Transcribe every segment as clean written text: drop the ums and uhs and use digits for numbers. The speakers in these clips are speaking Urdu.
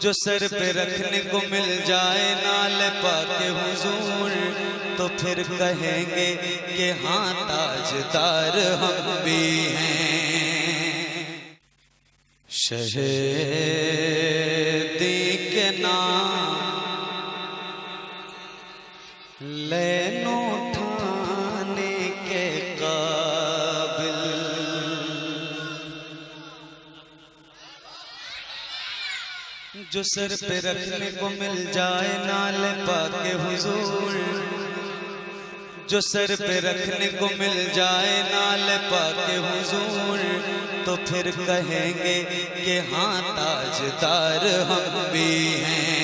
جو سر پہ رکھنے کو مل جائے نال پاک حضور تو پھر کہیں گے کہ ہاں تاجدار ہم بھی ہیں۔ شہیدی کے نام لین اٹھانے کے قابل، جو سر پہ رکھنے کو مل جائے نال پاک حضور، جو سر پہ رکھنے کو مل جائے نال پاک حضور تو پھر کہیں گے کہ ہاں تاجدار ہم بھی ہیں۔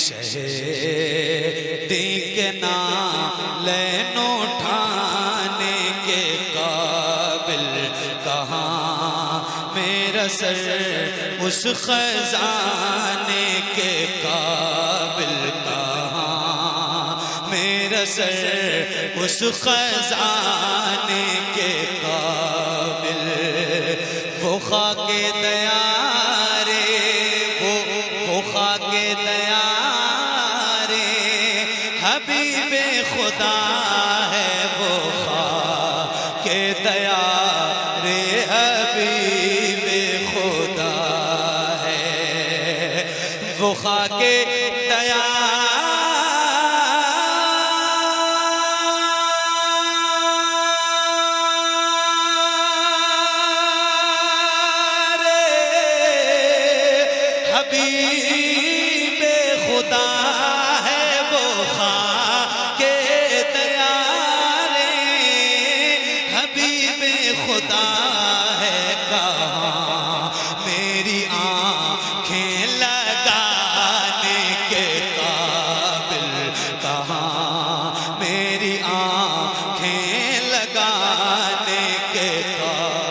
شہیدی کے نام لین اٹھانے کے قابل، کہاں میرا سر اس خزانے کے قابل، کہاں میرا سر اس خزانے کے قابل، وہ خاک دیارے وہ خاک دیارے حبیب خدا ہے، وہ خاک دیارے حبیب خدا ہے، وہ خاک دیارے حبیب خدا ہے، وہ خاک دیارے حبیب خدا ہے، کہاں میری آنکھیں لگانے کے قابل، کہاں میری آنکھیں لگانے کے قابل۔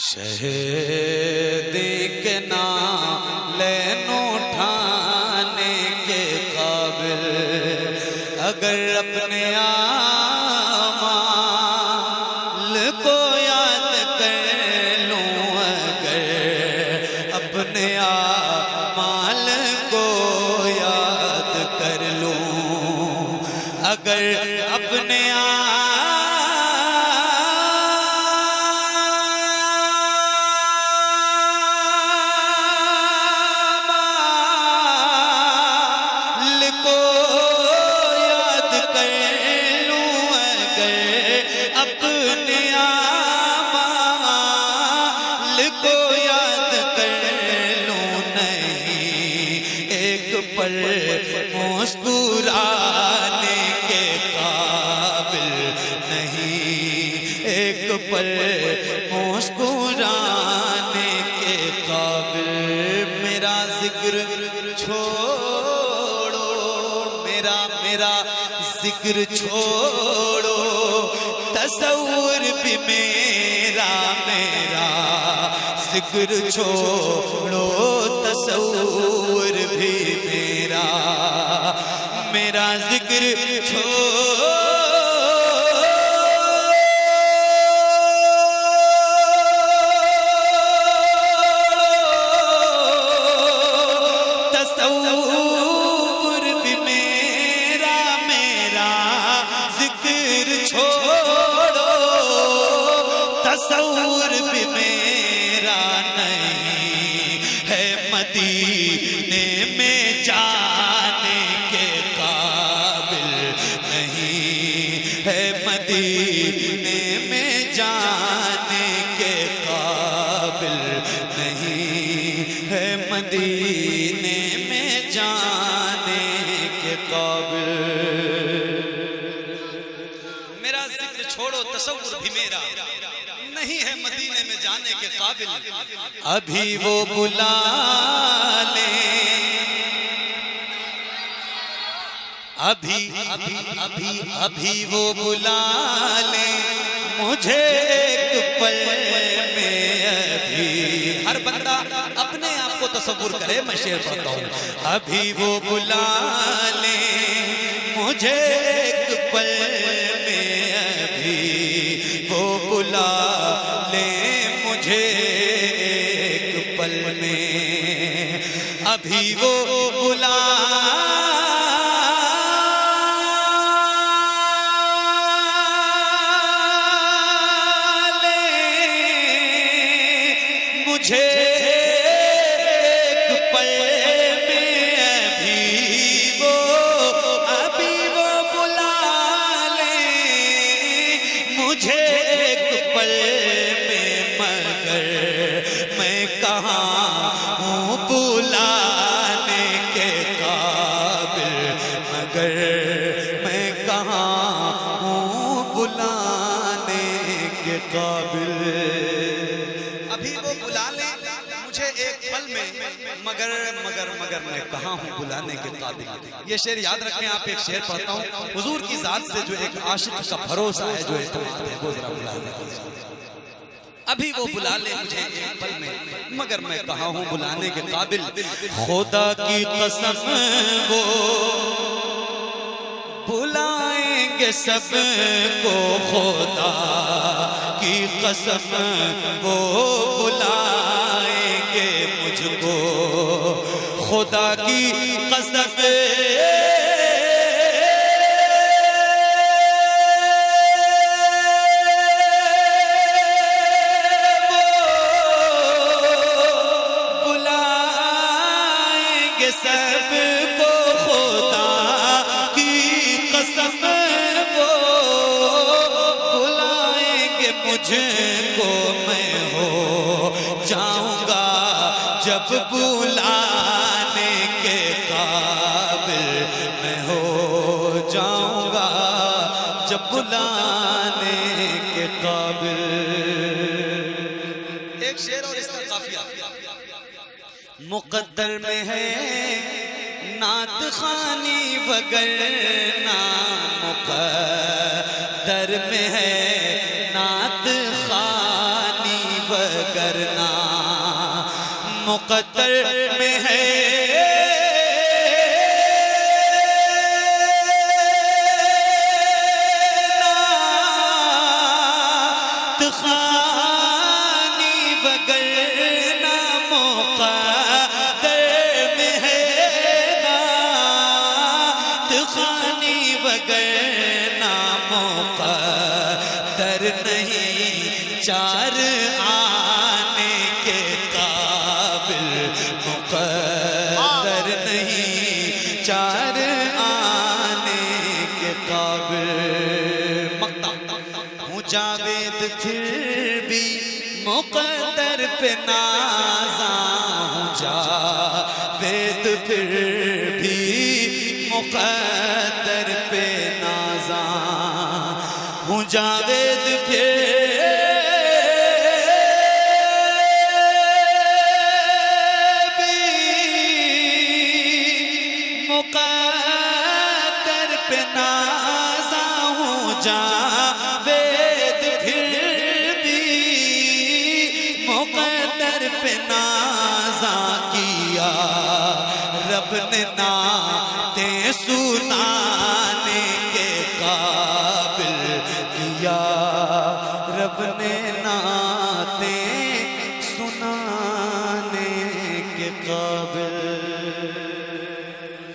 شہیدی کے نام لین اٹھانے کے قابل، اگر اپنے اعمال کو یاد کر لوں، اگر اپنے اعمال کو یاد کر لوں، اگر اپنے کو یاد کر لوں، نہیں ایک پل مسکرانے کے قابل، نہیں ایک پل مسکرانے کے قابل۔ میرا ذکر چھوڑو، میرا ذکر چھوڑو، تصور بھی میرا ذکر چھوڑو، تصور بھی میرا ذکر چھوڑو، تصور بھی میرا ذکر چھوڑو، تصور بھی میرا نہیں ہے مدینے میں جانے کے قابل، نہیں ہے مدینے میں جانے کے قابل، نہیں ہے مدینے میں جانے کے قابل۔ میرا ذکر چھوڑو، تصور بھی میرا نہیں ہے مدینے میں جانے کے قابل ابھی وہ بلا لے ابھی وہ بلا لے مجھے ایک پل میں ابھی ہر بندہ اپنے آپ کو تصور کرے میں شعر پڑھتا ہوں ابھی وہ بلا لے مجھے ایک پل میں ابھی وہ بلا لے مجھے ایک پل میں ابھی وہ بلا مجھے ایک پل میں ابھی وہ بلا لے مجھے ایک پل میں مگر میں کہاں ہوں بلانے کے قابل مگر میں کہاں ہوں بلانے کے قابل ابھی وہ بلا لیں مجھے ایک پل میں مگر میں کہاں ہوں بلانے کے قابل یہ شعر یاد رکھیں آپ ایک شعر پڑھتا ہوں حضور کی ذات سے جو ایک عاشق کا بھروسہ ہے جو اعتماد ہے وہ ذرا بلا لیں ابھی وہ بلا لے مجھے ایک پل میں مگر میں کہاں ہوں بلانے کے قابل خدا کی قسم وہ بلائیں گے سب کو خدا کی قسم وہ بلائیں گے مجھ کو خدا کی قسم بلائیں گے سب کو خدا کی قسم وہ بلائیں گے مجھ کو میں ہو جاؤں گا جب بلانے کے قابل میں ہو جاؤں گا جب بلانے کے قابل ایک شعر اور اس کا قافیہ مقدر میں ہے نعت خوانی وگرنہ مقدر میں ہے نعت خوانی وگرنہ مقدر میں ہے نعت خوانی وگرنہ مقدر میں ہے نعت خوانی وگرنہ مقدر نہیں چار آنے کے قابل مقدر نہیں چار آنے کے قابل ہوں جاوید پھر بھی مقدر پہ نازاں ہوں جاوید پھر بھی مقدر پہ نازاں ہوں جاوید پھر مقدر پہ نازاں ہوں جاوید پھر بھی مقدر پہ نازاں کیا رب نے نعتیں سنانے کے قابل کیا رب نے نعتیں سنانے کے قابل